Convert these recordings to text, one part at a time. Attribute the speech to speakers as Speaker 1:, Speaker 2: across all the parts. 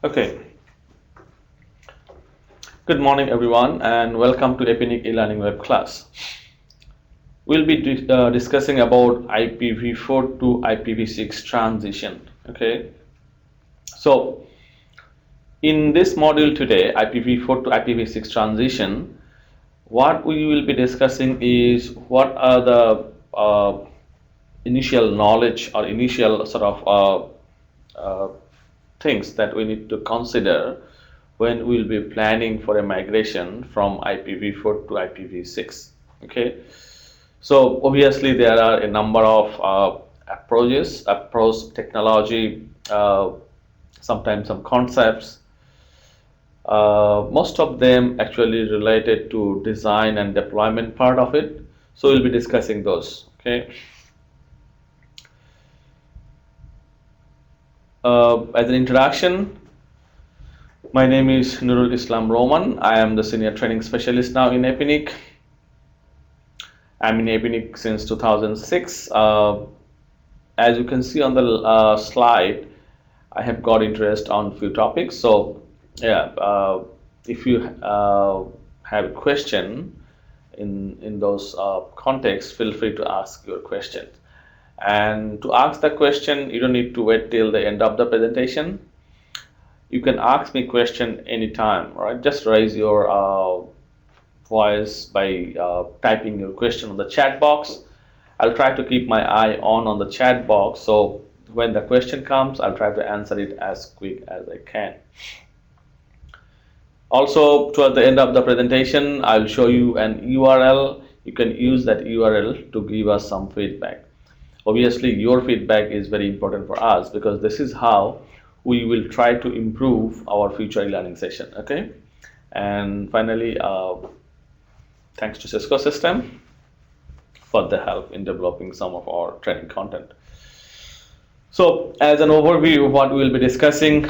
Speaker 1: Okay, good morning everyone and welcome to APNIC eLearning web class. We'll be discussing about IPv4 to IPv6 transition. Okay, so in this module today, IPv4 to IPv6 transition, what we will be discussing is what are the initial knowledge or initial sort of things that we need to consider when we'll be planning for a migration from IPv4 to IPv6. Okay, so obviously there are a number of approach technology, sometimes some concepts. Most of them actually related to design and deployment part of it. So we'll be discussing those. Okay. As an introduction, my name is Nurul Islam Roman. I am the senior training specialist now in APNIC. I'm in APNIC since 2006. As you can see on the slide, I have got interest on few topics. So yeah, if you have a question in those contexts, feel free to ask your question. And to ask the question, you don't need to wait till the end of the presentation. You can ask me question anytime, right? Just raise your voice by typing your question on the chat box. I'll try to keep my eye on the chat box, so when the question comes, I'll try to answer it as quick as I can. Also, toward the end of the presentation, I'll show you an URL. You can use that URL to give us some feedback. Obviously, your feedback is very important for us because this is how we will try to improve our future e-learning session. Okay, and finally, thanks to Cisco System for the help in developing some of our training content. So, as an overview, what we will be discussing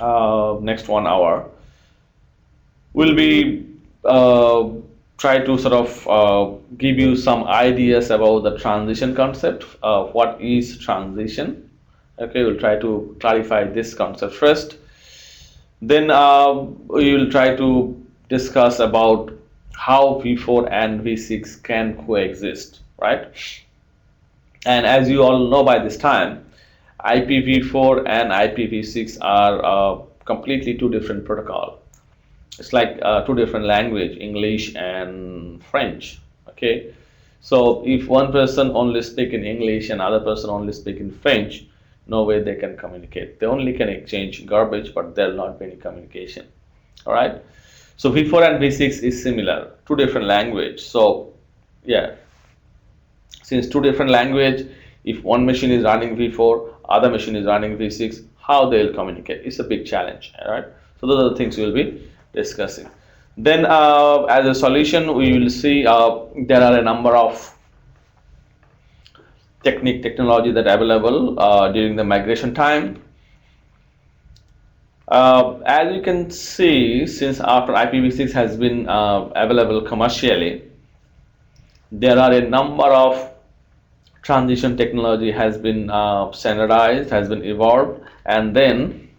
Speaker 1: next 1 hour, we'll be try to sort of give you some ideas about the transition concept. What is transition? Okay, we'll try to clarify this concept first. Then we will try to discuss about how V4 and V6 can coexist, right? And as you all know by this time, IPv4 and IPv6 are completely two different protocols. It's like two different language, English and French. Okay, so if one person only speak in English and other person only speak in French, no way they can communicate. They only can exchange garbage, but there'll not be any communication. All right. So V4 and V6 is similar, two different language. So yeah, since two different language, if one machine is running V4, other machine is running V6, how they'll communicate? It's a big challenge. All right. So those are the things we'll be discussing. Then as a solution, we will see there are a number of technology that are available during the migration time. As you can see, since after IPv6 has been available commercially, there are a number of transition technology has been standardized, has been evolved, and then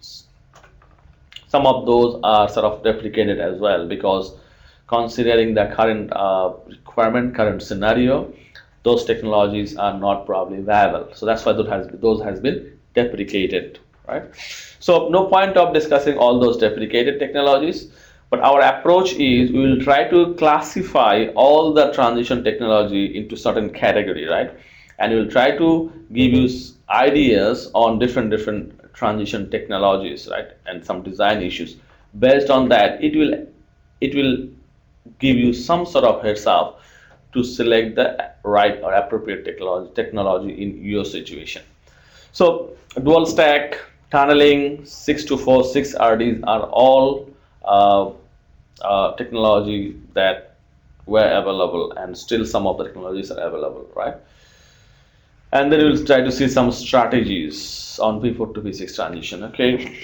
Speaker 1: some of those are sort of deprecated as well, because considering the current requirement, current scenario, those technologies are not probably viable. So that's why those has been deprecated, right? So no point of discussing all those deprecated technologies, but our approach is we will try to classify all the transition technology into certain category, right? And we will try to give you ideas on different transition technologies, right? And some design issues. Based on that, it will give you some sort of heads up to select the right or appropriate technology in your situation. So dual stack, tunneling, 624, 6RDs are all technology that were available, and still some of the technologies are available, right? And then we'll try to see some strategies on V4 to V6 transition. Okay.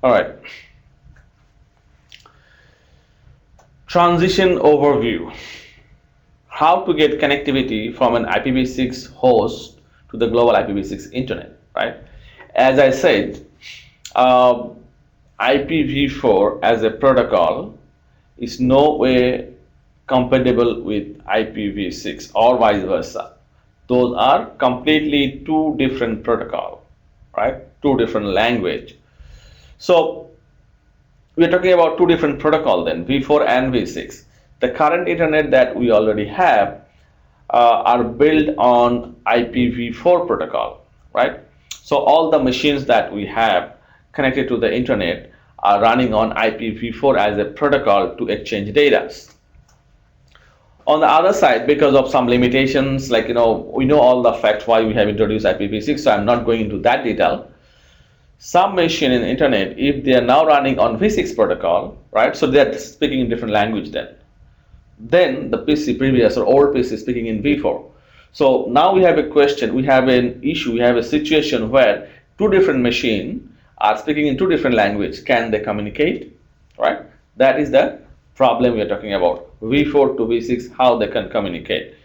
Speaker 1: All right. Transition overview. how to get connectivity from an IPv6 host to the global IPv6 internet, right? As I said, uh, IPv4 as a protocol is no way compatible with IPv6 or vice versa. Those are completely two different protocol, right? Two different language. So we're talking about two different protocol then, V4 and V6. The current internet that we already have are built on IPv4 protocol, right? So all the machines that we have connected to the internet are running on IPv4 as a protocol to exchange data. On the other side, because of some limitations, like we know all the facts why we have introduced IPv6, so I'm not going into that detail. Some machine in the internet, if they are now running on V6 protocol, right? So they're speaking in different language then the PC previous or old PC is speaking in V4. So now we have a question, we have an issue, we have a situation where two different machines are speaking in two different language. Can they communicate, right? That is the problem we are talking about. V4 to V6, how they can communicate.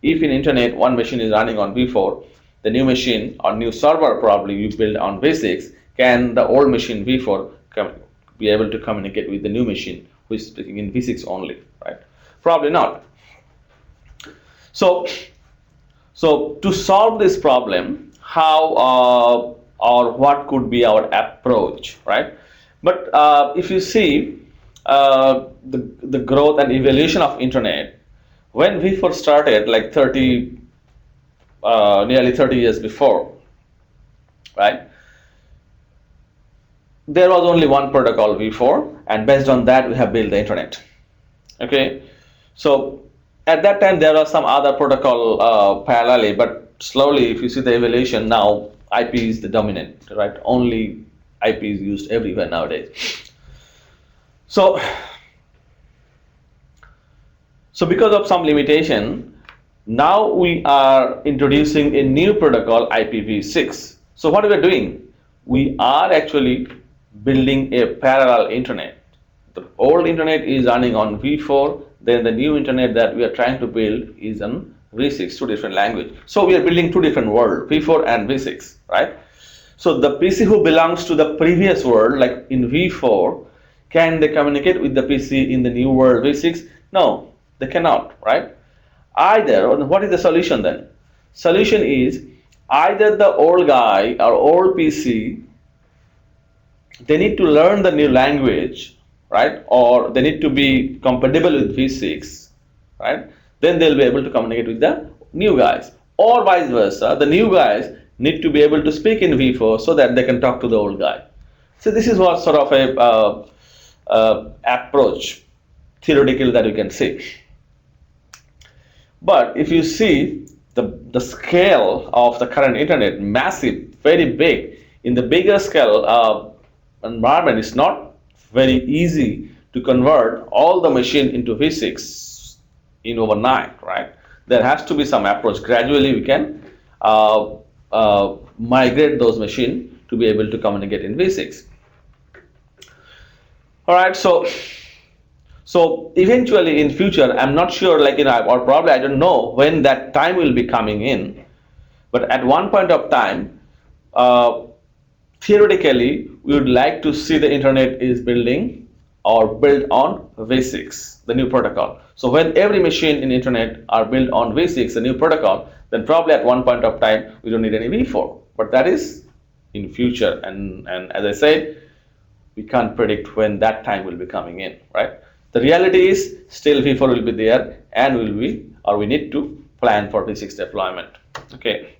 Speaker 1: If in internet one machine is running on V4, the new machine or new server probably you build on V6, can the old machine V4 be able to communicate with the new machine who is speaking in V6 only, right? Probably not. So to solve this problem, how or what could be our approach, right? But if you see the growth and evolution of internet, when V4 started, like nearly 30 years before, right? There was only one protocol, V4, and based on that we have built the internet. Okay, so at that time there was some other protocol parallelly, but slowly, if you see the evolution, now IP is the dominant, right? Only IP is used everywhere nowadays. So because of some limitation, now we are introducing a new protocol, IPv6. So what we are doing, we are actually building a parallel internet. The old internet is running on V4, then the new internet that we are trying to build is on V6, two different language. So we are building two different worlds, V4 and V6, right? So the PC who belongs to the previous world, like in V4, can they communicate with the PC in the new world V6? No, they cannot, right? Either, what is the solution then? Solution is either the old guy or old PC, they need to learn the new language, right? Or they need to be compatible with V6, right? Then they'll be able to communicate with the new guys. Or vice versa, the new guys need to be able to speak in V4 so that they can talk to the old guy. So this is what sort of a approach, theoretical, that you can see. But if you see the scale of the current internet, massive, very big. In the bigger scale environment, it's not very easy to convert all the machine into V6 in overnight, right? There has to be some approach. Gradually we can migrate those machines to be able to communicate in V6. All right, so eventually in future, I'm not sure, like or probably I don't know when that time will be coming in, but at one point of time, theoretically, we would like to see the internet is building or built on V6, the new protocol. So when every machine in internet are built on V6, the new protocol, then probably at one point of time we don't need any V4. But that is in future, and as I said, we can't predict when that time will be coming in, right? The reality is still V4 will be there, and we need to plan for V6 deployment. Okay.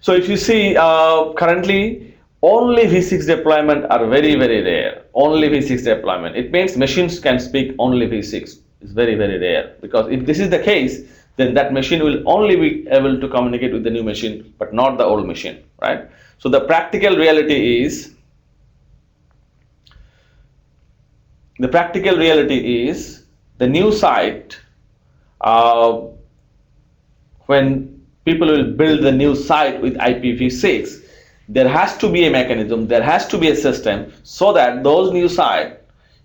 Speaker 1: So if you see currently only V6 deployment are very, very rare. Only V6 deployment. It means machines can speak only V6. It's very, very rare, because if this is the case, then that machine will only be able to communicate with the new machine, but not the old machine, right? So the practical reality is the new site, when people will build the new site with IPv6, there has to be a mechanism, there has to be a system so that those new sites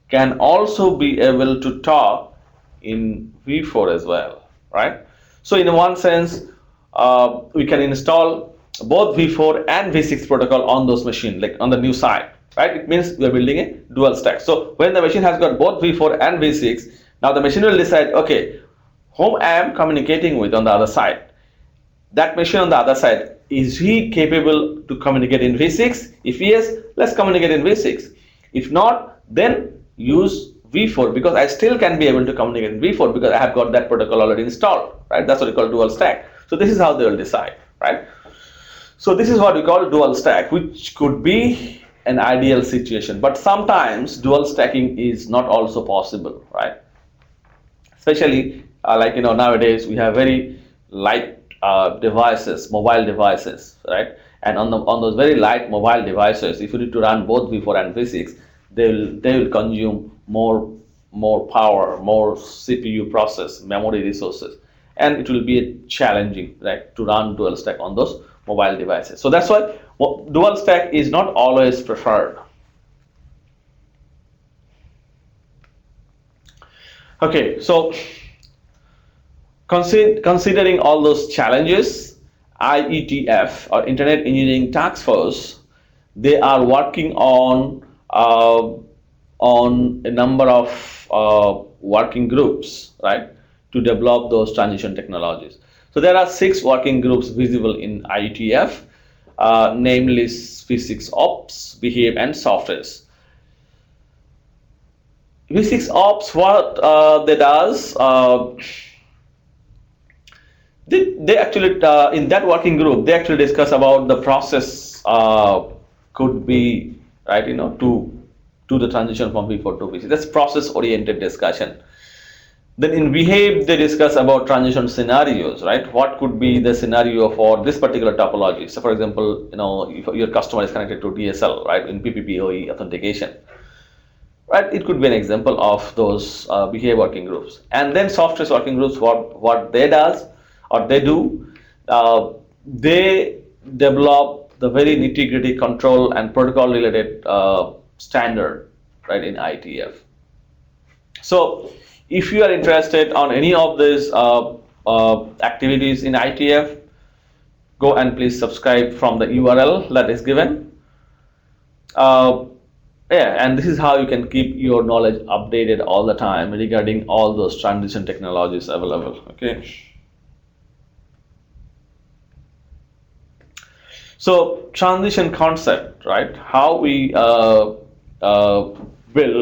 Speaker 1: can also be able to talk in v4 as well, right? So in one sense, we can install both v4 and v6 protocol on those machines, like on the new side, right? It means we are building a dual stack. So when the machine has got both v4 and v6, now the machine will decide, okay, whom I am communicating with on the other side. That machine on the other side, is he capable to communicate in v6? If yes, let's communicate in v6. If not, then use v4, because I still can be able to communicate in v4 because I have got that protocol already installed, right? That's what we call dual stack. So this is how they will decide, right? So this is what we call dual stack, which could be an ideal situation, but sometimes dual stacking is not also possible, right? Especially like nowadays we have very light devices, mobile devices, right? And on those very light mobile devices, if you need to run both v4 and v6, they will consume more power, more CPU process, memory resources, and it will be challenging, right, to run dual stack on those mobile devices. So that's why dual stack is not always preferred. Okay, so considering all those challenges, IETF, or Internet Engineering Task Force, they are working on a number of working groups, right, to develop those transition technologies. So there are 6 working groups visible in IETF, namely V6 Ops, Behave, and Softwares. V6 Ops, what they does, they actually in that working group they actually discuss about the process could be, right, to the transition from v4 to v6. That's process oriented discussion. Then in Behave they discuss about transition scenarios, right? What could be the scenario for this particular topology? So for example, if your customer is connected to DSL, right, in PPPoE authentication, right? It could be an example of those Behave working groups. And then Softwares working groups, what they do, they develop the very nitty-gritty control and protocol related standard, right, in IETF. So if you are interested on any of these activities in IETF, go and please subscribe from the URL that is given. And this is how you can keep your knowledge updated all the time regarding all those transition technologies available. Okay. So transition concept, right? How we build,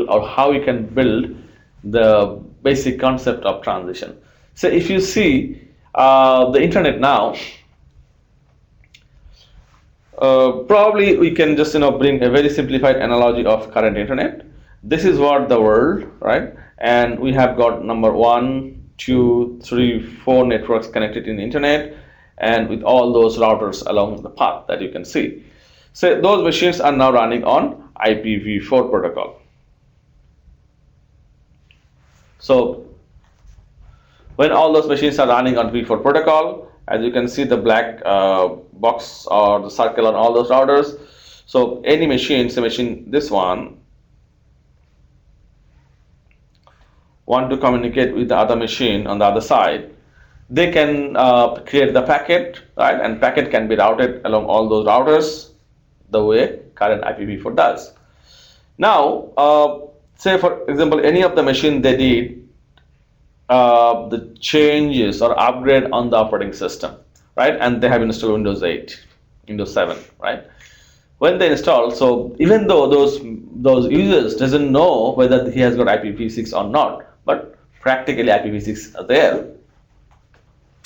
Speaker 1: or how we can build the basic concept of transition. So if you see the internet now, probably we can just bring a very simplified analogy of current internet. This is what the world, right? And we have got number 1, 2, 3, 4 networks connected in the internet, and with all those routers along the path that you can see. So those machines are now running on IPv4 protocol. So when all those machines are running on v4 protocol, as you can see the black box or the circle on all those routers. So any machine, say machine this one, want to communicate with the other machine on the other side, they can create the packet, right? And packet can be routed along all those routers the way current IPv4 does. Now, say for example, any of the machine they did the changes or upgrade on the operating system, right? And they have installed Windows 8, Windows 7, right? When they install, so even though those users doesn't know whether he has got IPv6 or not, but practically IPv6 are there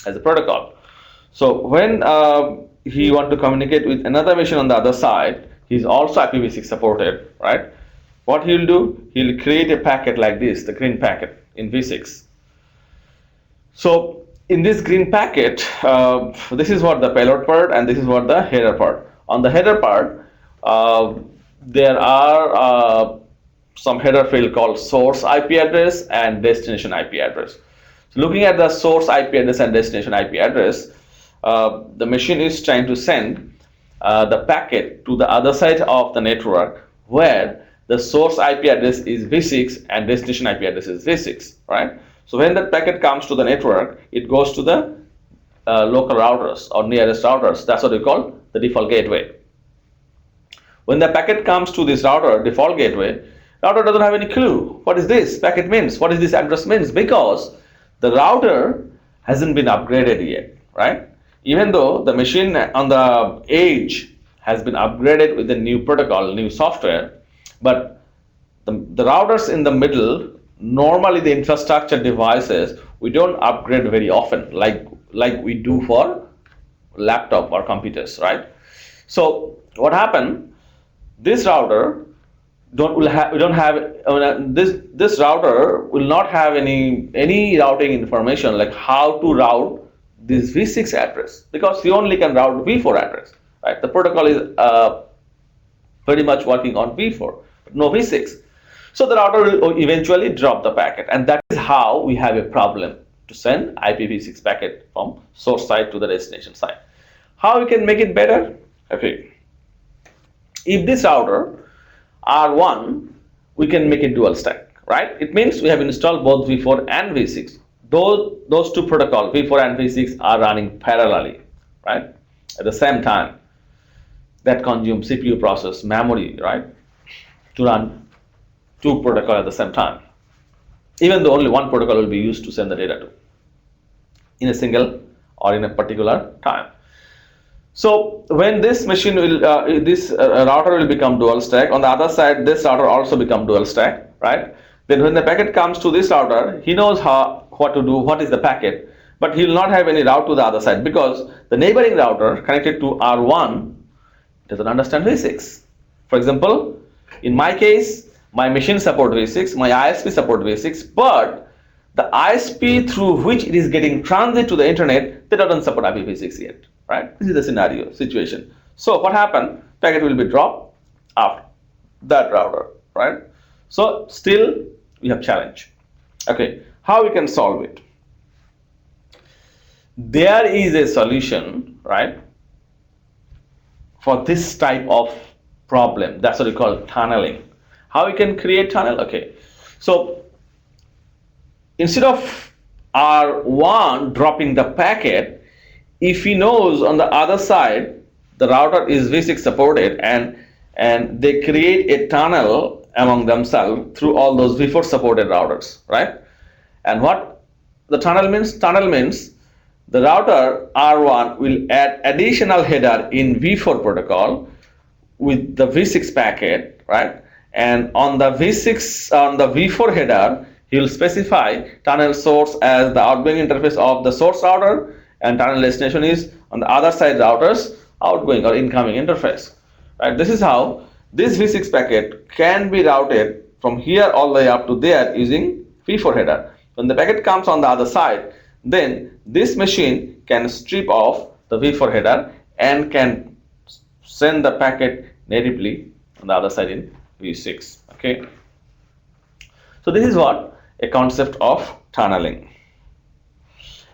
Speaker 1: as a protocol. So when he want to communicate with another machine on the other side, he's also IPv6 supported, right? What he'll do, he'll create a packet like this, the green packet in v6. So in this green packet, this is what the payload part and this is what the header part. On the header part, there are some header field called source IP address and destination IP address. So looking at the source IP address and destination IP address, the machine is trying to send the packet to the other side of the network where the source IP address is v6 and destination IP address is v6, right? So when that packet comes to the network, it goes to the local routers or nearest routers. That's what we call the default gateway. When the packet comes to this router, default gateway, router doesn't have any clue. What is this packet means? What is this address means? Because the router hasn't been upgraded yet, right? Even though the machine on the edge has been upgraded with the new protocol, new software, but the routers in the middle, normally the infrastructure devices, we don't upgrade very often like we do for laptop or computers, right? So what happened? This router this router will not have any routing information like how to route this v6 address, because we only can route v4 address, right? The protocol is pretty much working on v4, but no v6. So the router will eventually drop the packet, and that is how we have a problem to send IPv6 packet from source side to the destination side. How we can make it better? Okay. If this router R1, we can make it dual stack, right? It means we have installed both v4 and v6. Those two protocols, v4 and v6, are running parallelly, right? At the same time. That consumes CPU process, memory, right? To run two protocols at the same time. Even though only one protocol will be used to send the data to in a single or in a particular time. So when this machine will, this router will become dual stack. On the other side, this router also become dual stack, right? Then when the packet comes to this router, he knows what to do, what is the packet, but he will not have any route to the other side because the neighboring router connected to R1 doesn't understand v6. For example, in my case, my machine support v6, my ISP support v6, but the ISP through which it is getting transit to the internet, they don't support IPv6 yet. Right? This is the scenario, situation. So what happened? Packet will be dropped after that router, right? So still we have challenge. Okay, how we can solve it? There is a solution, right, for this type of problem. That's what we call tunneling. How we can create tunnel? Okay, so instead of R1 dropping the packet, if he knows on the other side the router is v6 supported and they create a tunnel among themselves through all those v4 supported routers, right? And what the tunnel means? Tunnel means the router R1 will add additional header in v4 protocol with the v6 packet, right? And on the v4 header, he will specify tunnel source as the outgoing interface of the source router, and tunnel destination is on the other side router's outgoing or incoming interface. Right? This is how this v6 packet can be routed from here all the way up to there using v4 header. When the packet comes on the other side, then this machine can strip off the v4 header and can send the packet natively on the other side in v6. Okay. So this is what a concept of tunneling.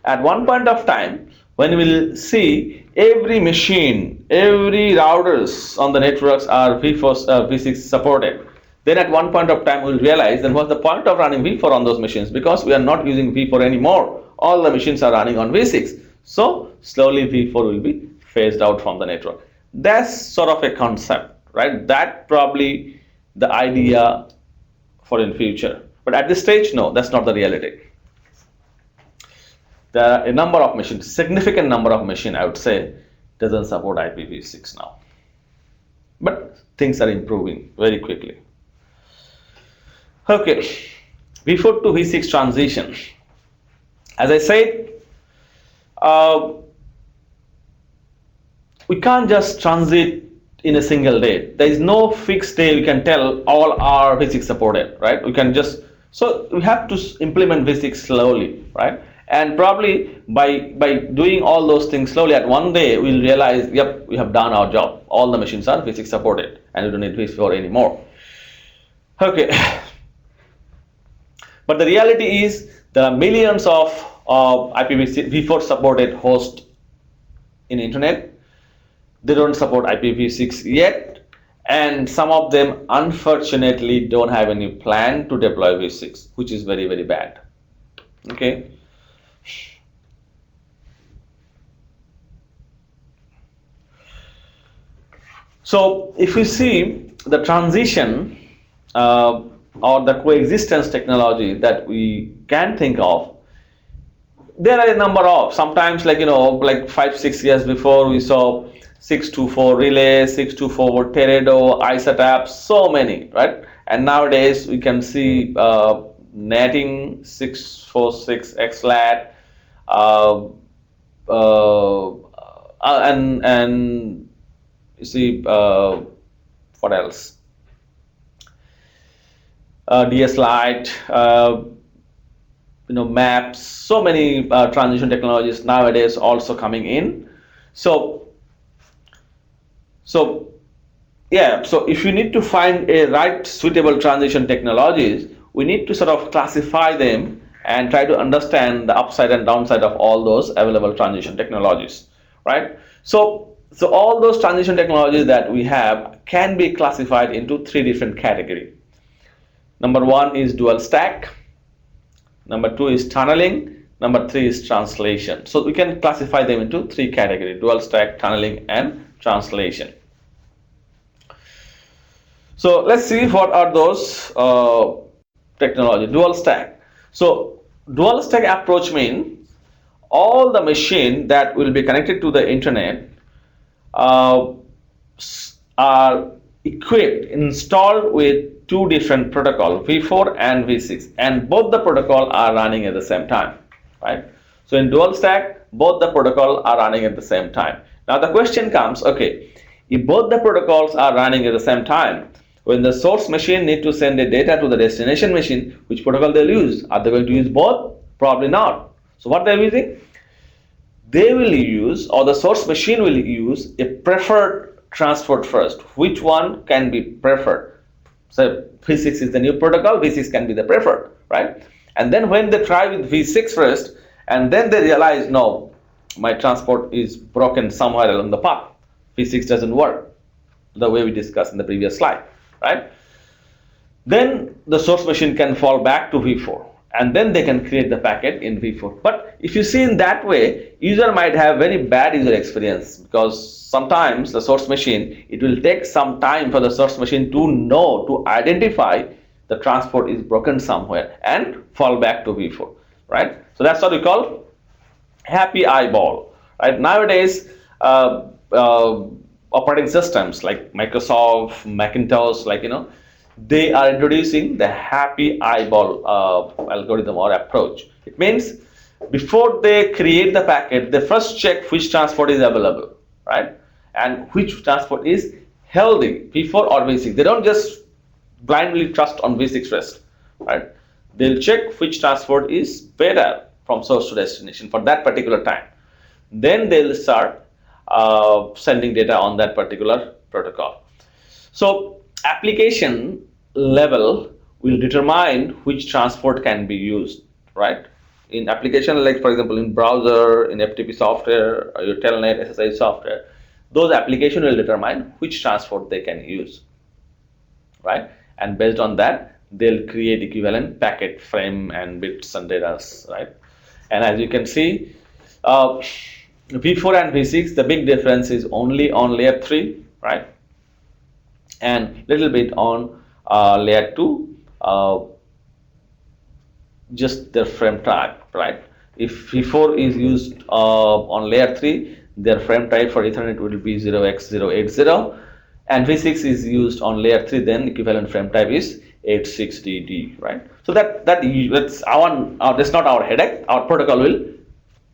Speaker 1: At one point of time, when we will see every machine, every routers on the networks are v6 supported, then at one point of time we will realize then what's the point of running v4 on those machines, because we are not using v4 anymore. All the machines are running on v6. So slowly v4 will be phased out from the network. That's sort of a concept, right? That probably the idea for in future. But at this stage, no, that's not the reality. There are a number of machines, significant number of machines, I would say, doesn't support IPv6 now. But things are improving very quickly. Okay, v4 to v6 transition. As I said, we can't just transit in a single day. There is no fixed day we can tell all are v6 supported, right? We can just, so we have to implement v6 slowly, right? And probably by doing all those things slowly, at one day we'll realize, yep, we have done our job. All the machines are v6 supported and we don't need v4 anymore. Okay. But the reality is there are millions of IPv4 supported hosts in internet. They don't support IPv6 yet, and some of them unfortunately don't have any plan to deploy v6, which is very, very bad. Okay. So if we see the transition or the coexistence technology that we can think of, there are a number of, sometimes like like 5-6 years before we saw 624 relay, 624 Teredo, ISATAP, so many, right? And nowadays we can see netting 646 XLAT, uh, and you see what else? DS Lite, maps, so many transition technologies nowadays also coming in. So yeah, so if you need to find a right suitable transition technologies, we need to sort of classify them and try to understand the upside and downside of all those available transition technologies, right? So all those transition technologies that we have can be classified into three different categories. Number one is dual stack, number two is tunneling, number three is translation. So we can classify them into three categories: dual stack, tunneling, and translation. So let's see what are those technology. Dual stack. So dual stack approach means all the machine that will be connected to the internet uh, are equipped, installed with two different protocol, v4 and v6, and both the protocol are running at the same time, right? So in dual stack, both the protocol are running at the same time. Now the question comes, okay, if both the protocols are running at the same time, when the source machine need to send the data to the destination machine, which protocol they'll use? Are they going to use both? Probably not. So what they're using? They will use, or the source machine will use, a preferred transport first. Which one can be preferred? So v6 is the new protocol, v6 can be the preferred, right? And then when they try with v6 first, and then they realize, no, my transport is broken somewhere along the path, v6 doesn't work the way we discussed in the previous slide, right? Then the source machine can fall back to v4, and then they can create the packet in v4. But if you see in that way, user might have very bad user experience, because sometimes the source machine, it will take some time for the source machine to know, to identify the transport is broken somewhere and fall back to v4, right? So that's what we call happy eyeball, right? Nowadays operating systems like Microsoft, Macintosh, they are introducing the happy eyeball algorithm or approach. It means before they create the packet, they first check which transport is available, right? And which transport is healthy, v4 or v6. They don't just blindly trust on v6 first, right? They'll check which transport is better from source to destination for that particular time. Then they'll start sending data on that particular protocol. So application level will determine which transport can be used, right? In application, like for example in browser, in FTP software, or your telnet SSID software, those application will determine which transport they can use, right? And based on that, they'll create equivalent packet frame and bits and data, right? And as you can see, v4 and v6, the big difference is only on layer 3, right? And little bit on layer 2, just their frame type, right? If v4 is used on layer 3, their frame type for Ethernet will be 0x080, and v6 is used on layer 3, then equivalent frame type is 86DD, right? So that's not our headache. Our protocol will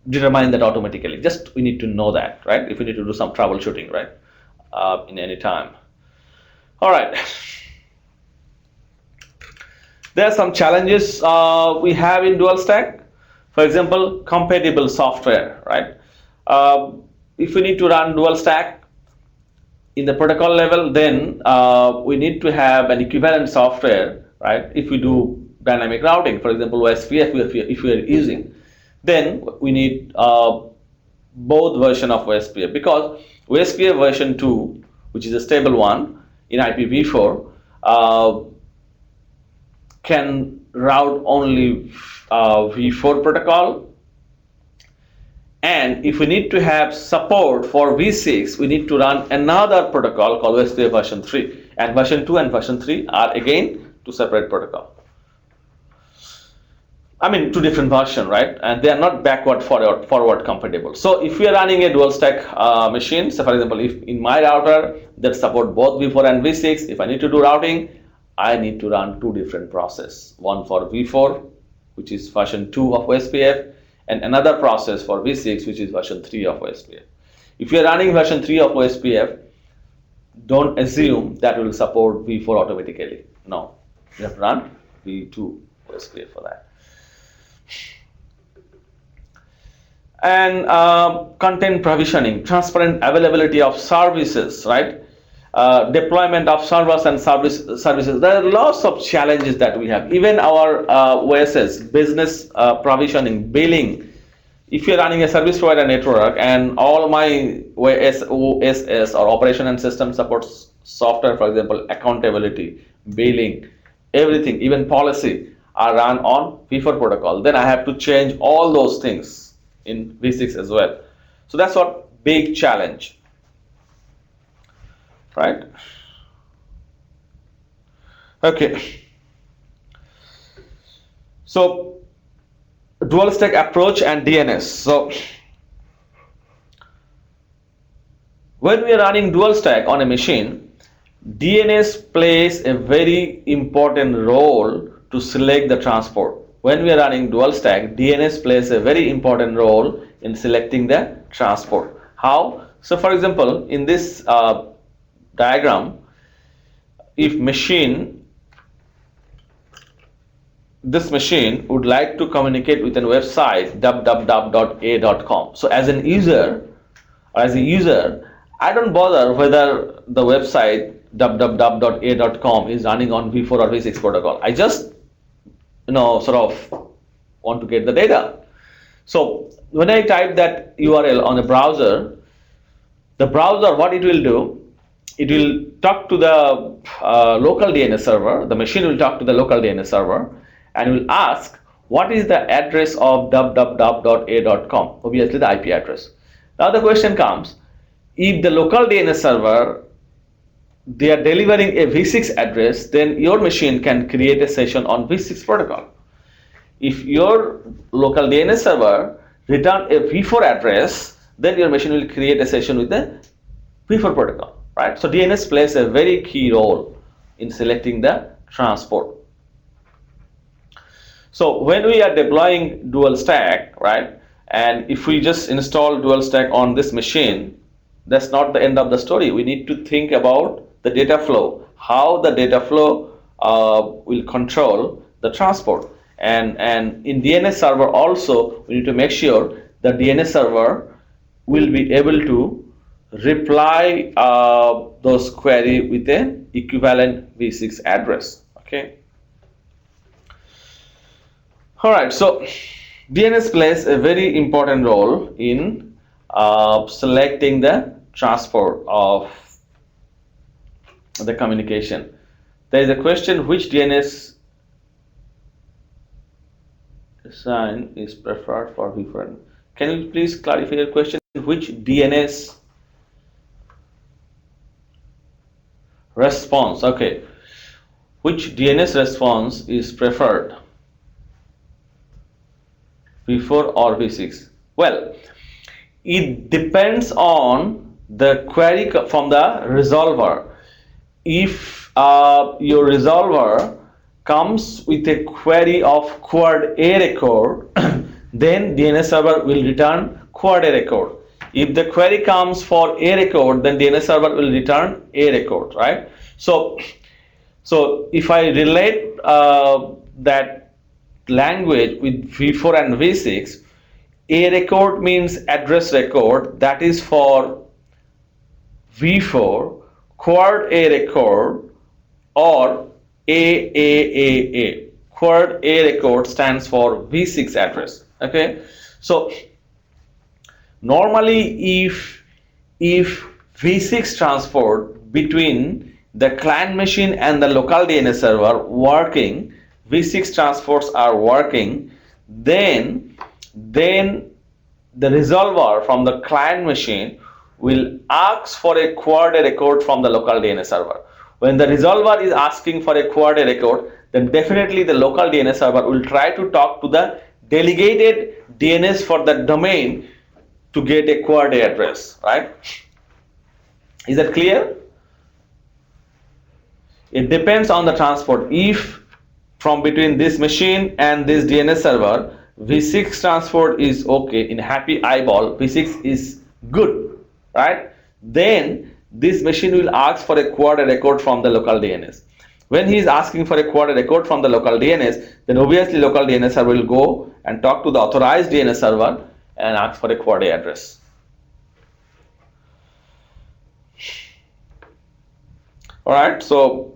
Speaker 1: determine that automatically. Just we need to know that, right? If we need to do some troubleshooting, right, in any time. All right. There are some challenges we have in dual stack. For example, compatible software, right? If we need to run dual stack in the protocol level, then we need to have an equivalent software, right? If we do dynamic routing, for example, OSPF, if we are using, then we need both version of OSPF, because OSPF version 2, which is a stable one in IPv4, can route only v4 protocol, and if we need to have support for v6, we need to run another protocol called OSPF version 3, and version 2 and version 3 are again two separate protocols. I mean, two different versions, right? And they are not backward forward compatible. So if we are running a dual stack machine, so for example, if in my router that support both v4 and v6, if I need to do routing, I need to run two different processes. One for v4, which is version 2 of OSPF, and another process for v6, which is version 3 of OSPF. If you are running version 3 of OSPF, don't assume that will support v4 automatically. No, you have to run v2 OSPF for that. And content provisioning, transparent availability of services, right? Deployment of servers and services. There are lots of challenges that we have. Even our OSS, business provisioning, billing. If you're running a service provider network and all my OSS or operation and system supports software, for example, accountability, billing, everything, even policy are run on v4 protocol, then I have to change all those things in v6 as well. So that's what big challenge, right? Okay, so dual stack approach and DNS. So when we are running dual stack on a machine, DNS plays a very important role to select the transport. When we are running dual stack, DNS plays a very important role in selecting the transport. How? So for example, in this diagram, if this machine would like to communicate with a website www.a.com. So as a user, I don't bother whether the website www.a.com is running on v4 or v6 protocol. I just sort of want to get the data. So when I type that URL on a browser, the browser, what it will do, it will talk to the local DNS server. The machine will talk to the local DNS server and will ask what is the address of www.a.com, obviously the IP address. Now the question comes, if the local DNS server, they are delivering a v6 address, then your machine can create a session on v6 protocol. If your local DNS server return a v4 address, then your machine will create a session with the v4 protocol, right? So DNS plays a very key role in selecting the transport. So when we are deploying dual stack, right, and if we just install dual stack on this machine, that's not the end of the story. We need to think about the data flow, how the data flow will control the transport. And in DNS server also, we need to make sure the DNS server will be able to reply those query with an equivalent v6 address. Okay. All right. So DNS plays a very important role in selecting the transport of the communication. There is a question, which DNS design is preferred for v4? Can you please clarify your question? Which DNS response? Okay, which DNS response is preferred, v4 or v6? Well, it depends on the query from the resolver. If your resolver comes with a query of quad A record, then DNS server will return quad A record. If the query comes for A record, then DNS server will return A record, right? So if I relate that language with v4 and v6, A record means address record, that is for v4, quad A record or AAAA. Quad A record stands for v6 address. Okay, so normally if v6 transport between the client machine and the local DNS server working, V6 transports are working, then the resolver from the client machine will ask for a query record from the local DNS server. When the resolver is asking for a query record, then definitely the local DNS server will try to talk to the delegated DNS for the domain to get a query address, right? Is that clear? It depends on the transport. If from between this machine and this DNS server, V6 transport is okay, in happy eyeball, V6 is good, right? Then this machine will ask for a query record from the local DNS. When he is asking for a query record from the local DNS, then obviously local DNS server will go and talk to the authorized DNS server and ask for a query address. All right, so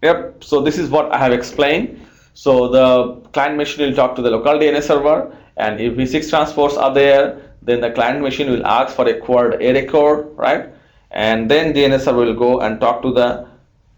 Speaker 1: yep, so this is what I have explained. So the client machine will talk to the local DNS server, and if V6 transports are there, then the client machine will ask for a query record, right? And then DNS server will go and talk to the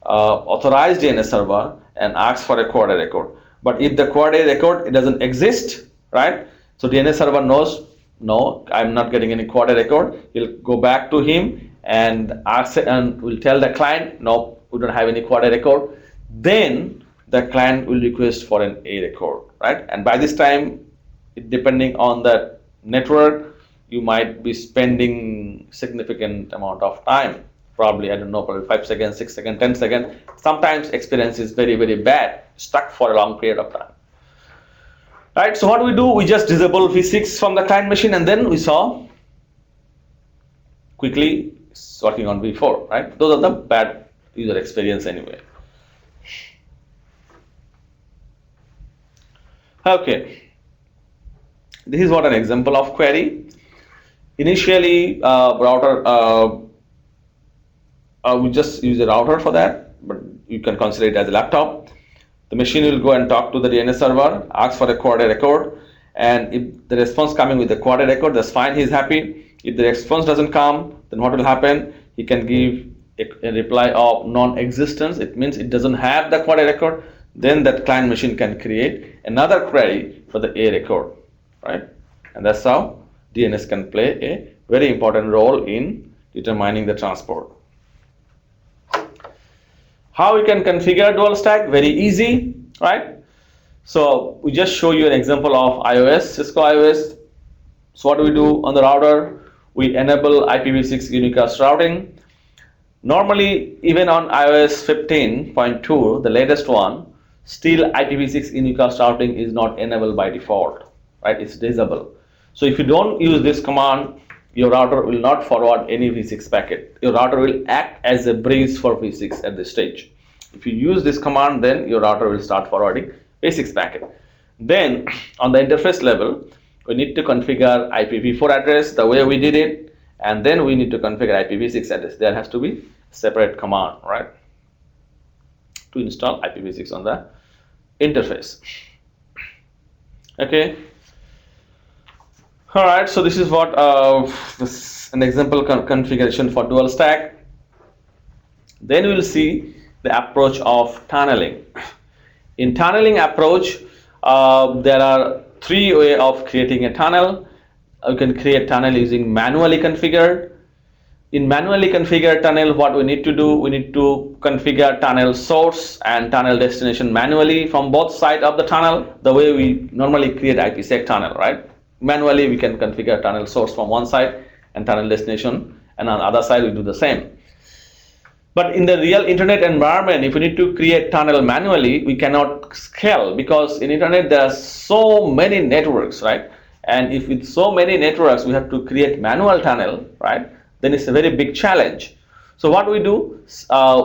Speaker 1: authorized DNS server and ask for a query record. But if the query record, it doesn't exist, right? So DNS server knows, no, I'm not getting any query record. He'll go back to him and ask and will tell the client, no, we don't have any query record. Then the client will request for an A record, right? And by this time, depending on the network, you might be spending significant amount of time. Probably, I don't know, probably 5 seconds, 6 seconds, 10 seconds. Sometimes experience is very, very bad, stuck for a long period of time. Right, so what do? We just disable V6 from the client machine, and then we saw quickly working on V4, right? Those are the bad user experience anyway. Okay, this is what an example of query. Initially, router, we just use a router for that, but you can consider it as a laptop. The machine will go and talk to the DNS server, ask for a query record, and if the response coming with the query record, that's fine, he's happy. If the response doesn't come, then what will happen? He can give a reply of non-existence. It means it doesn't have the query record. Then that client machine can create another query for the A record, right? And that's how DNS can play a very important role in determining the transport. How we can configure dual stack? Very easy, right? So we just show you an example of iOS, Cisco iOS. So what do we do on the router? We enable IPv6 unicast routing. Normally, even on iOS 15.2, the latest one, still IPv6 unicast routing is not enabled by default, right? It's disabled. So if you don't use this command, your router will not forward any V6 packet. Your router will act as a bridge for V6 at this stage. If you use this command, then your router will start forwarding V6 packet. Then on the interface level, we need to configure IPv4 address the way we did it, and then we need to configure IPv6 address. There has to be separate command, right, to install IPv6 on the interface. Okay. All right, so this is what this an example configuration for dual stack. Then we will see the approach of tunneling. In tunneling approach, there are 3 ways of creating a tunnel. You can create tunnel using manually configured. In manually configured tunnel, what we need to do, we need to configure tunnel source and tunnel destination manually from both sides of the tunnel, the way we normally create IPsec tunnel, right? Manually, we can configure tunnel source from one side and tunnel destination, and on the other side, we do the same. But in the real internet environment, if we need to create tunnel manually, we cannot scale, because in internet, there are so many networks, right? And if with so many networks, we have to create manual tunnel, right? Then it's a very big challenge. So what we do,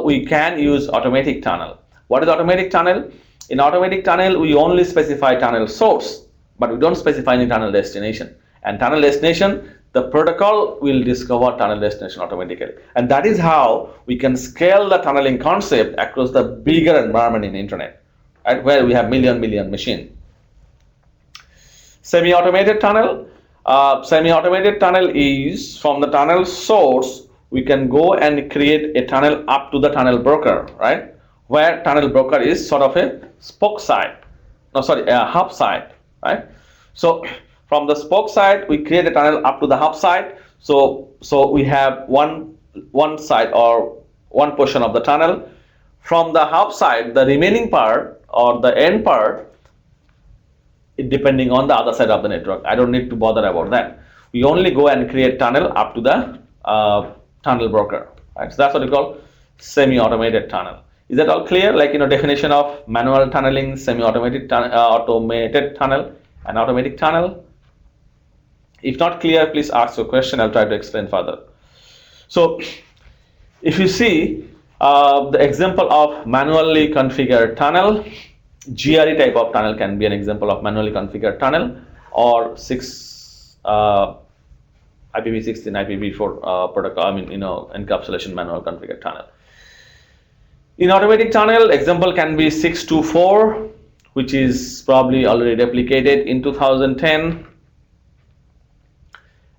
Speaker 1: we can use automatic tunnel. What is automatic tunnel? In automatic tunnel, we only specify tunnel source, but we don't specify any tunnel destination. And tunnel destination, the protocol will discover tunnel destination automatically. And that is how we can scale the tunneling concept across the bigger environment in the internet, right, where we have million machine. Semi-automated tunnel. Semi-automated tunnel is from the tunnel source, we can go and create a tunnel up to the tunnel broker, right? where tunnel broker is sort of a spoke side, no sorry, a hub side, right? So from the spoke side we create a tunnel up to the hub side. So we have one side or one portion of the tunnel. From the hub side, the remaining part or the end part, it depending on the other side of the network. I don't need to bother about that. We only go and create tunnel up to the tunnel broker, right? So that's what we call semi-automated tunnel. Is that all clear? Like, definition of manual tunneling, semi-automated automated tunnel, and automatic tunnel. If not clear, please ask your question. I'll try to explain further. So if you see the example of manually configured tunnel, GRE type of tunnel can be an example of manually configured tunnel, or IPv6 and IPv4 protocol, encapsulation manual configured tunnel. In automatic tunnel, example can be 624, which is probably already replicated in 2010,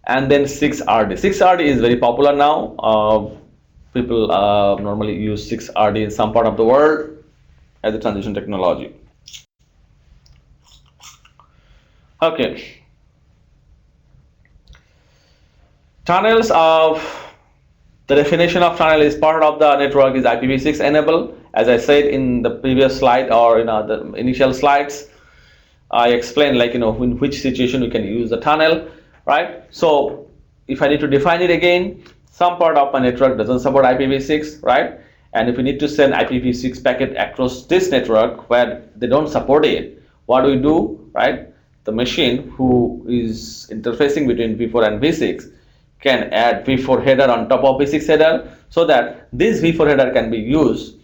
Speaker 1: and then 6RD. 6RD is very popular now. People normally use 6RD in some part of the world as a transition technology. Okay. Tunnels of the definition of tunnel is part of the network is IPv6 enable. As I said in the previous slide or in the initial slides, I explained in which situation we can use the tunnel, right? So if I need to define it again, some part of my network doesn't support IPv6, right? And if we need to send IPv6 packet across this network where they don't support it, what do we do, right? The machine who is interfacing between v4 and v6 can add v4 header on top of v6 header, so that this v4 header can be used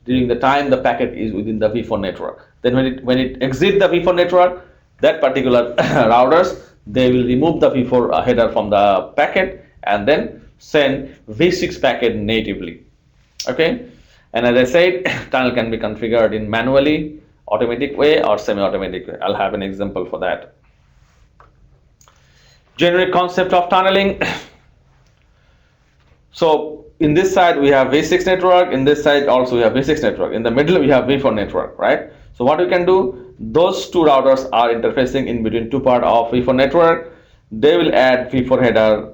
Speaker 1: during the time the packet is within the v4 network. Then when it exits the v4 network, that particular routers, they will remove the v4 header from the packet and then send v6 packet natively. Okay, and as I said, tunnel can be configured in manually, automatic way, or semi-automatic way. I'll have an example for that. Generic concept of tunneling. So in this side we have v6 network, in this side also we have v6 network, in the middle we have v4 network, right? So what we can do, those two routers are interfacing in between two parts of v4 network. They will add v4 header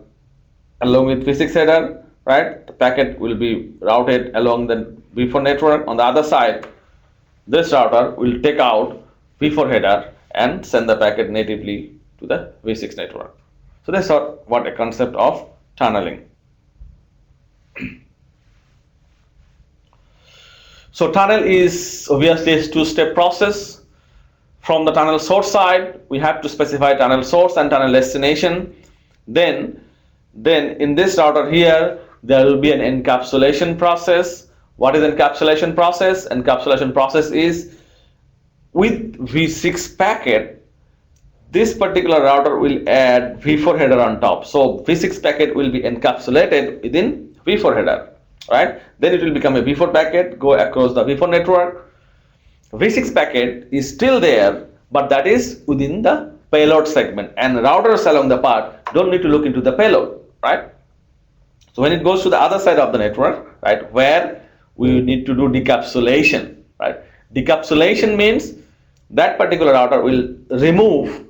Speaker 1: along with v6 header, right? The packet will be routed along the v4 network. On the other side, this router will take out v4 header and send the packet natively to the v6 network. So that's what a concept of tunneling. So tunnel is obviously a two-step process. From the tunnel source side, we have to specify tunnel source and tunnel destination. Then in this router here, there will be an encapsulation process. What is encapsulation process? Encapsulation process is with v6 packet, this particular router will add v4 header on top. So v6 packet will be encapsulated within v4 header, right? Then it will become a v4 packet, go across the v4 network. v6 packet is still there, but that is within the payload segment, and routers along the path don't need to look into the payload, right? So when it goes to the other side of the network, right, where we need to do decapsulation, right? Decapsulation means that particular router will remove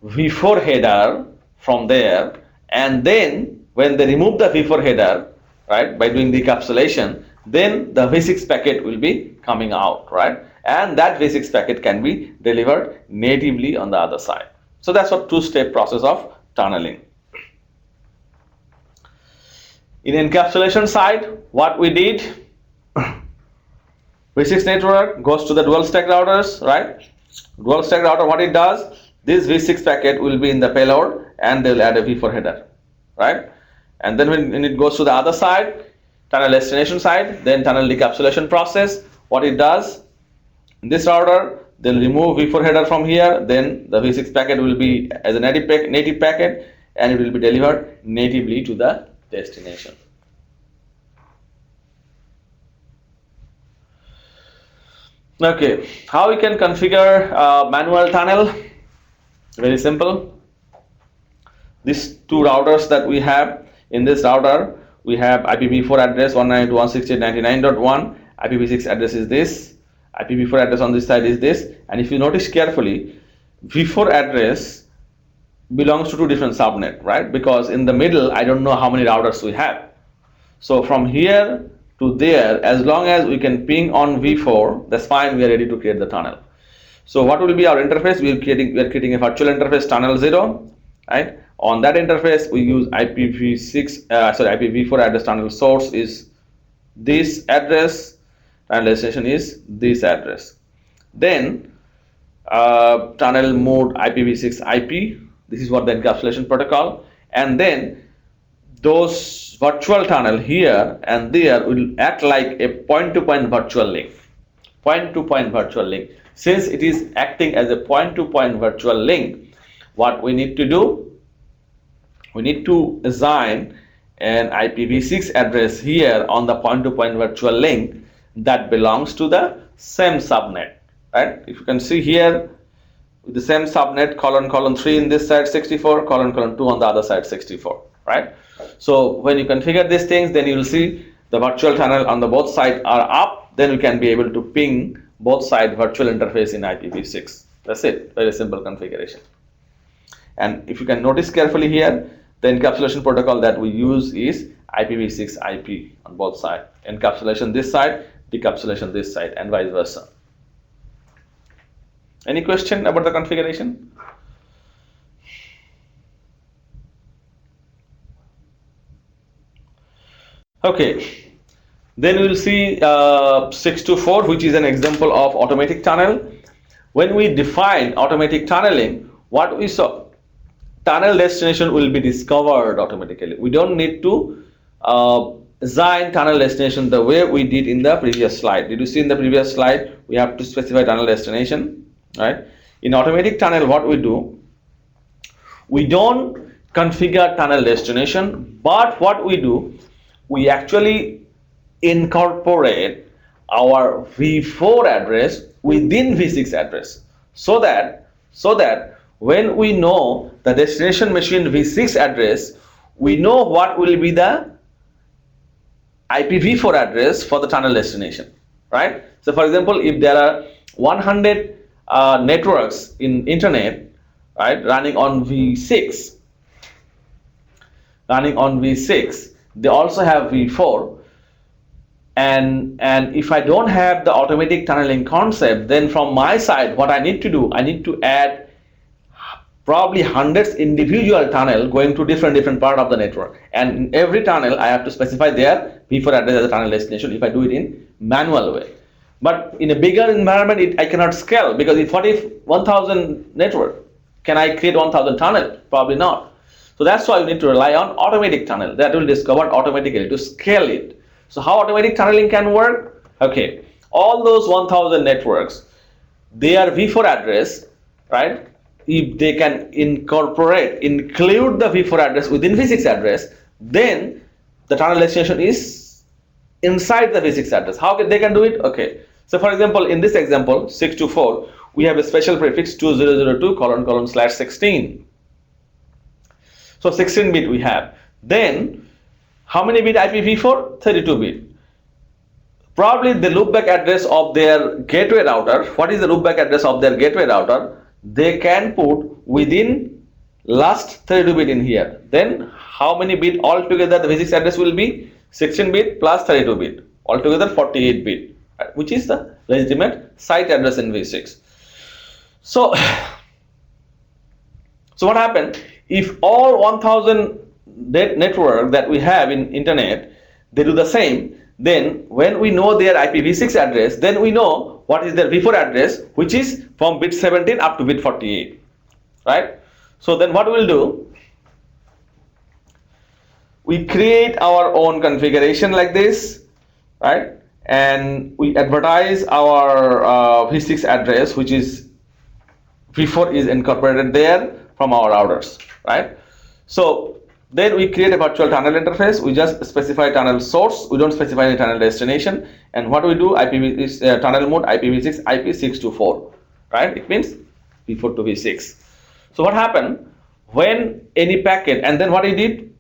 Speaker 1: v4 header from there, and then when they remove the v4 header, right, by doing decapsulation, then the v6 packet will be coming out, right? And that v6 packet can be delivered natively on the other side. So that's a two-step process of tunneling. In encapsulation side, what we did, v6 network goes to the dual stack routers, right? Dual stack router, what it does, this v6 packet will be in the payload and they'll add a v4 header, right? And then when it goes to the other side, tunnel destination side, then tunnel decapsulation process, what it does, in this router, they'll remove v4 header from here, then the v6 packet will be as a native packet and it will be delivered natively to the destination. Okay, how we can configure manual tunnel? Very simple. These two routers that we have, in this router we have IPv4 address 192.168.99.1, IPv6 address is this, IPv4 address on this side is this, and if you notice carefully, v4 address belongs to two different subnet, right? Because in the middle, I don't know how many routers we have. So from here to there, as long as we can ping on v4, that's fine. We are ready to create the tunnel. So what will be our interface? We are creating a virtual interface tunnel 0, right? On that interface, we use IPv4 address. Tunnel source is this address, tunnel destination is this address. Then tunnel mode IPv6 IP. This is what the encapsulation protocol, and then those virtual tunnel here and there will act like a point-to-point virtual link. Point-to-point virtual link. Since it is acting as a point-to-point virtual link, what we need to do? We need to assign an IPv6 address here on the point-to-point virtual link that belongs to the same subnet, right? If you can see here, with the same subnet, colon 3 in this side 64, colon 2 on the other side 64, right? So when you configure these things, then you will see the virtual tunnel on the both sides are up. Then you can be able to ping both side virtual interface in IPv6. That's it. Very simple configuration. And if you can notice carefully here, the encapsulation protocol that we use is IPv6 IP on both sides. Encapsulation this side, decapsulation this side, and vice versa. Any question about the configuration? Okay. Then we will see 624, which is an example of automatic tunnel. When we define automatic tunneling, what we saw, tunnel destination will be discovered automatically. We don't need to assign tunnel destination the way we did in the previous slide. Did you see in the previous slide? We have to specify tunnel destination, right? In automatic tunnel, what we do, we don't configure tunnel destination, but what we do, we actually incorporate our v4 address within v6 address, so that when we know the destination machine v6 address, we know what will be the IPv4 address for the tunnel destination, right? So for example, if there are 100 networks in internet, right, running on v6, they also have v4. And if I don't have the automatic tunneling concept, then from my side, what I need to do, I need to add probably hundreds individual tunnel going to different part of the network, and in every tunnel I have to specify their v4 address as a tunnel destination if I do it in manual way. But in a bigger environment, I cannot scale, because if 1,000 network, can I create 1,000 tunnel? Probably not. So that's why you need to rely on automatic tunnel that will discover automatically to scale it. So how automatic tunneling can work? Okay, all those 1,000 networks, their v4 address, right? If they can include the v4 address within v6 address, then the tunnel destination is inside the v6 address. How they can do it? Okay, so for example, in this example 624, we have a special prefix 2002:/16. So 16 bit we have. Then how many bit IPv4? 32 bit. Probably the loopback address of their gateway router. What is the loopback address of their gateway router? They can put within last 32 bit in here. Then how many bit altogether the v6 address will be? 16 bit plus 32 bit, altogether 48 bit, which is the legitimate site address in v6. So what happened if all 1,000 network that we have in internet, they do the same? Then when we know their IPv6 address, then we know what is their v4 address, which is from bit 17 up to bit 48, right? So then what we'll do, we create our own configuration like this, right? And we advertise our v6 address, which is v4 is incorporated there from our routers, right? So then we create a virtual tunnel interface. We just specify tunnel source. We don't specify any tunnel destination. And what we do, tunnel mode IPv6 IP624, right? It means v4 to v6. So what happened when any packet, and then what we did,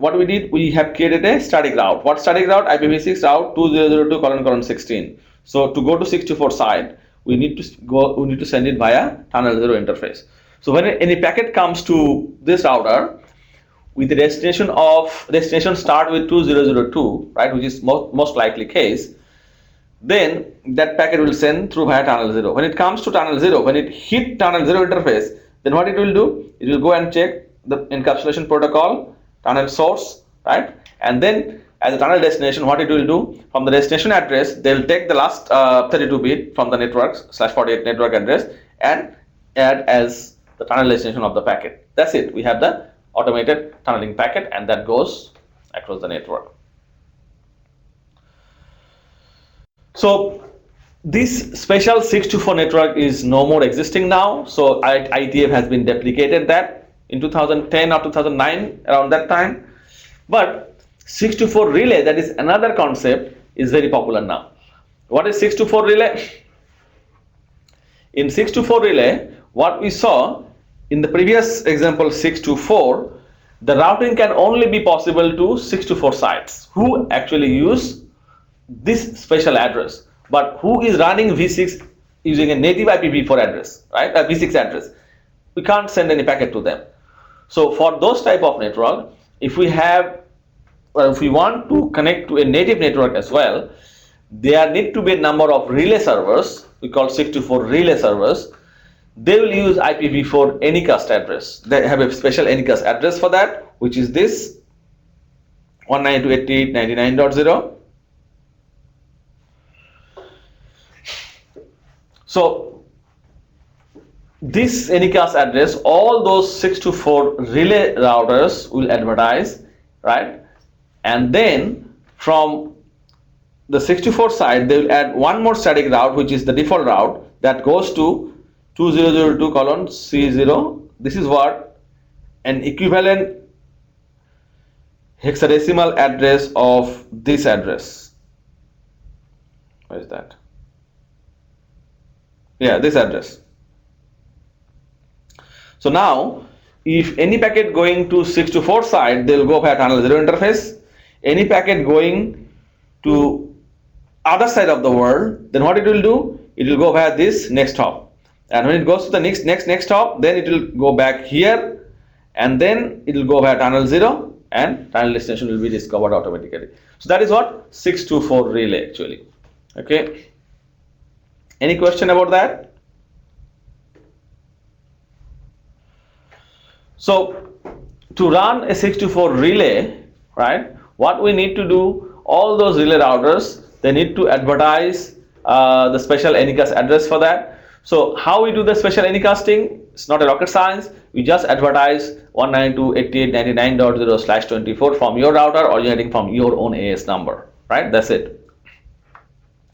Speaker 1: we have created a static route. What static route? IPv6 route 2002:16. So to go to 624 site, we need to send it via tunnel 0 interface. So when any packet comes to this router with the destination start with 2002, right, which is most likely case, then that packet will send through via tunnel 0. When it comes to tunnel 0, when it hit tunnel 0 interface, then what it will do, it will go and check the encapsulation protocol, tunnel source, right, and then as a tunnel destination, what it will do, from the destination address, they will take the last 32-bit from the network /48 network address and add as the tunnel destination of the packet. That's it. We have the automated tunneling packet, and that goes across the network. So this special 624 network is no more existing now. So IETF has been deprecated that in 2010 or 2009, around that time. But 624 relay, that is another concept, is very popular now. What is 624 relay? In 624 relay, what we saw in the previous example 624, the routing can only be possible to 624 sites who actually use this special address, but who is running v6 using a native IPv4 address, right, a v6 address. We can't send any packet to them. So for those type of network, if we want to connect to a native network as well, there need to be a number of relay servers, we call 624 relay servers. They will use IPv4 anycast address. They have a special anycast address for that, which is this 192.88.99.0. So this anycast address, all those 624 relay routers will advertise, right? And then from the 624 side, they will add one more static route, which is the default route that goes to 2002:C0. This is what an equivalent hexadecimal address of this address. Where is that? Yeah, this address. So now, if any packet going to 624 side, they will go via tunnel 0 interface. Any packet going to other side of the world, then what it will do? It will go via this next hop. And when it goes to the next hop, then it will go back here, and then it will go via tunnel 0, and tunnel destination will be discovered automatically. So that is what 624 relay actually. Okay. Any question about that? So to run a 624 relay, right, what we need to do, all those relay routers, they need to advertise the special anycast address for that. So how we do the special anycasting? It's not a rocket science. We just advertise 192.88.99.0/24 from your router originating from your own AS number, right? That's it.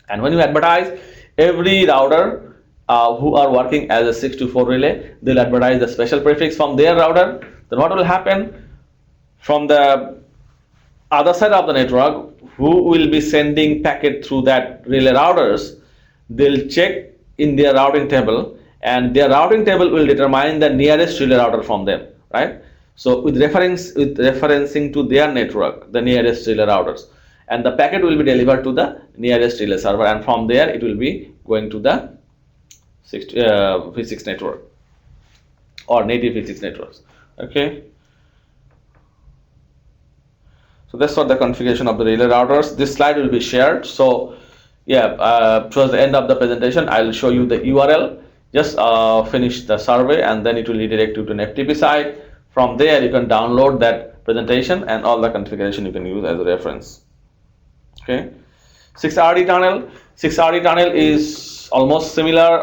Speaker 1: And when you advertise, every router who are working as a 624 relay, they'll advertise the special prefix from their router. Then what will happen? From the other side of the network, who will be sending packet through that relay routers, they'll check in their routing table, and their routing table will determine the nearest relay router from them, right? So with referencing to their network, the nearest relay routers, and the packet will be delivered to the nearest relay server, and from there it will be going to the v6 network or native v6 networks. Okay. So that's what the configuration of the relay routers. This slide will be shared. So yeah, towards the end of the presentation, I'll show you the URL. Just finish the survey, and then it will redirect you to an FTP site. From there, you can download that presentation, and all the configuration you can use as a reference. Okay. 6RD tunnel. 6RD tunnel is almost similar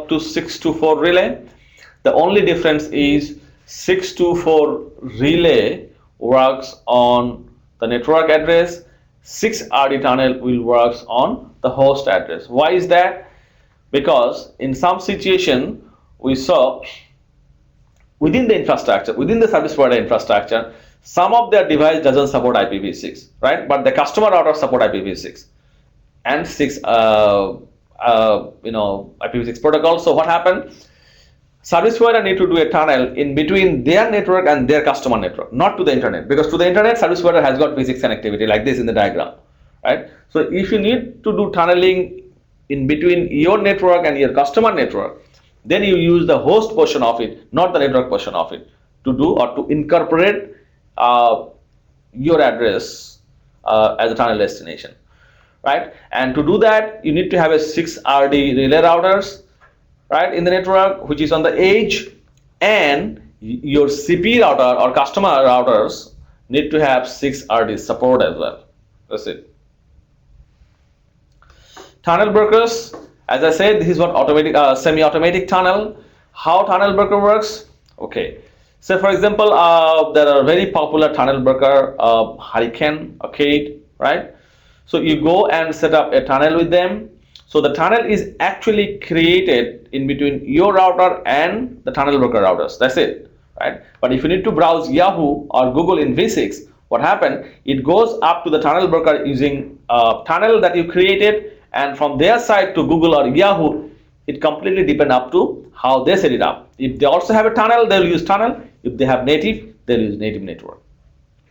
Speaker 1: to 624 relay. The only difference is 624 relay works on the network address. 6RD tunnel will work on the host address. Why is that? Because in some situation we saw within the infrastructure, within the service provider infrastructure, some of their device doesn't support IPv6, right? But the customer router support IPv6 and IPv6 protocol. So what happened? Service provider need to do a tunnel in between their network and their customer network, not to the internet, because to the internet service provider has got v6 connectivity like this in the diagram, right? So if you need to do tunneling in between your network and your customer network, then you use the host portion of it, not the network portion of it, to do or to incorporate your address as a tunnel destination, right? And to do that, you need to have a 6RD relay routers, right, in the network, which is on the edge, and your CP router or customer routers need to have 6RD support as well. That's it. Tunnel brokers, as I said, this is what automatic, semi-automatic tunnel. How tunnel broker works? Okay. So for example, there are very popular tunnel broker, Hurricane, Arcade, right? So you go and set up a tunnel with them. So the tunnel is actually created in between your router and the tunnel broker routers. That's it, right? But if you need to browse Yahoo or Google in V6, what happened? It goes up to the tunnel broker using a tunnel that you created, and from their side to Google or Yahoo, it completely depends up to how they set it up. If they also have a tunnel, they'll use tunnel. If they have native, they'll use native network.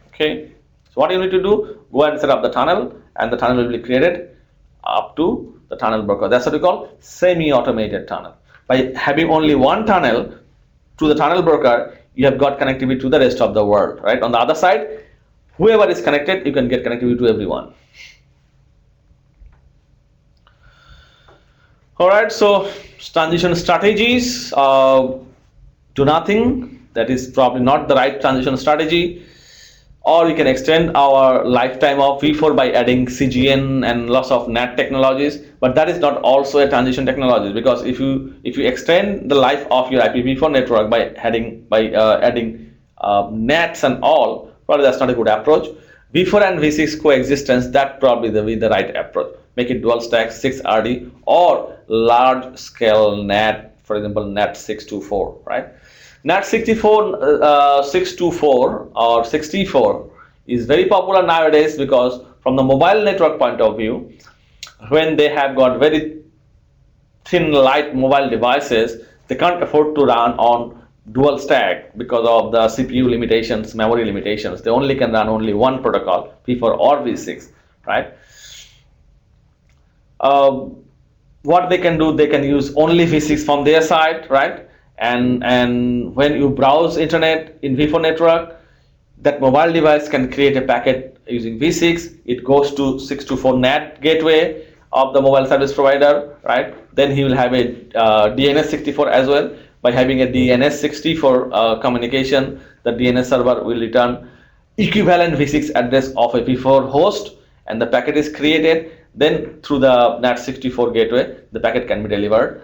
Speaker 1: Okay. So what you need to do, go and set up the tunnel, and the tunnel will be created up to the tunnel broker. That's what we call semi-automated tunnel. By having only one tunnel to the tunnel broker, you have got connectivity to the rest of the world, right? On the other side, whoever is connected, you can get connectivity to everyone. All right, so transition strategies, do nothing. That is probably not the right transition strategy. Or we can extend our lifetime of V4 by adding CGN and lots of NAT technologies, but that is not also a transition technology, because if you extend the life of your IPv4 network by adding NATs and all, probably that's not a good approach. V4 and V6 coexistence, that probably will be the right approach. Make it dual stack 6RD or large scale NAT, for example NAT 624, right? NAT 624 or 64 is very popular nowadays, because from the mobile network point of view, when they have got very thin light mobile devices, they can't afford to run on dual stack because of the CPU limitations, memory limitations. They only can run only one protocol, V4 or V6, right? What they can do, they can use only V6 from their side, right? And when you browse internet in V4 network, that mobile device can create a packet using V6. It goes to 624 NAT gateway of the mobile service provider, right? Then he will have a DNS64 as well. By having a DNS64 communication, the DNS server will return equivalent V6 address of a V4 host, and the packet is created. Then through the NAT64 gateway, the packet can be delivered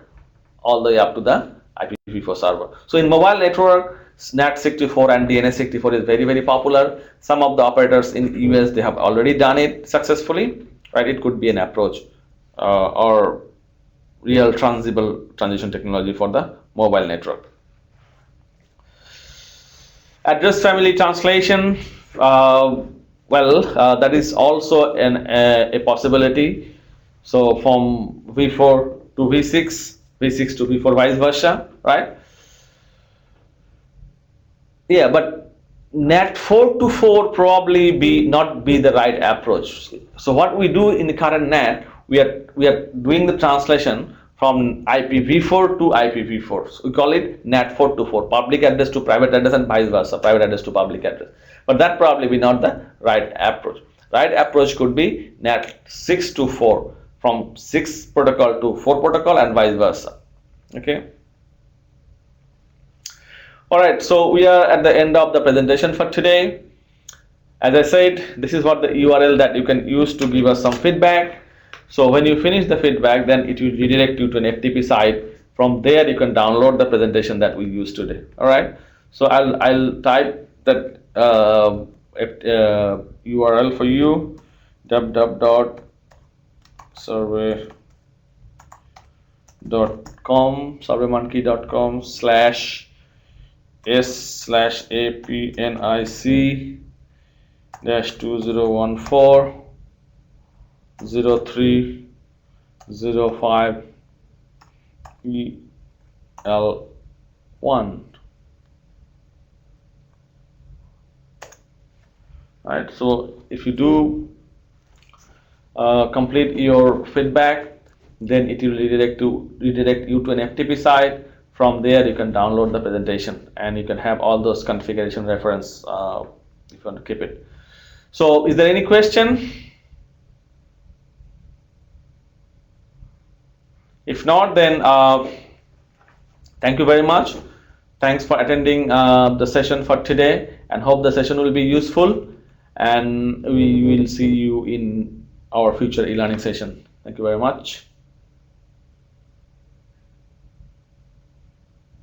Speaker 1: all the way up to the IPv4 server. So in mobile network, NAT64 and DNS64 is very, very popular. Some of the operators in US, they have already done it successfully, right? It could be an approach or real transmissible transition technology for the mobile network. Address family translation, that is also a possibility. So from V4 to V6, V6 to V4, vice versa, right? Yeah, but NAT 4 to 4 probably not be the right approach. So what we do in the current NAT, we are doing the translation from IPv4 to IPv4. So we call it NAT 4 to 4, public address to private address and vice versa, private address to public address. But that probably be not the right approach. Right approach could be NAT 6 to 4, from 6 protocol to 4 protocol and vice versa. Okay. All right, so we are at the end of the presentation for today. As I said, this is what the URL that you can use to give us some feedback. So when you finish the feedback, then it will redirect you to an FTP site. From there, you can download the presentation that we used today. All right. So I'll type that URL for you: www.surveymonkey.com /APNIC-2014 0305 EL1. Right, so if you do complete your feedback, Then it will redirect you to an FTP site. From there, you can download the presentation and you can have all those configuration reference if you want to keep it. So, is there any question? If not, then thank you very much. Thanks for attending the session for today, and hope the session will be useful. And we will see you in our future e-learning session. Thank you very much.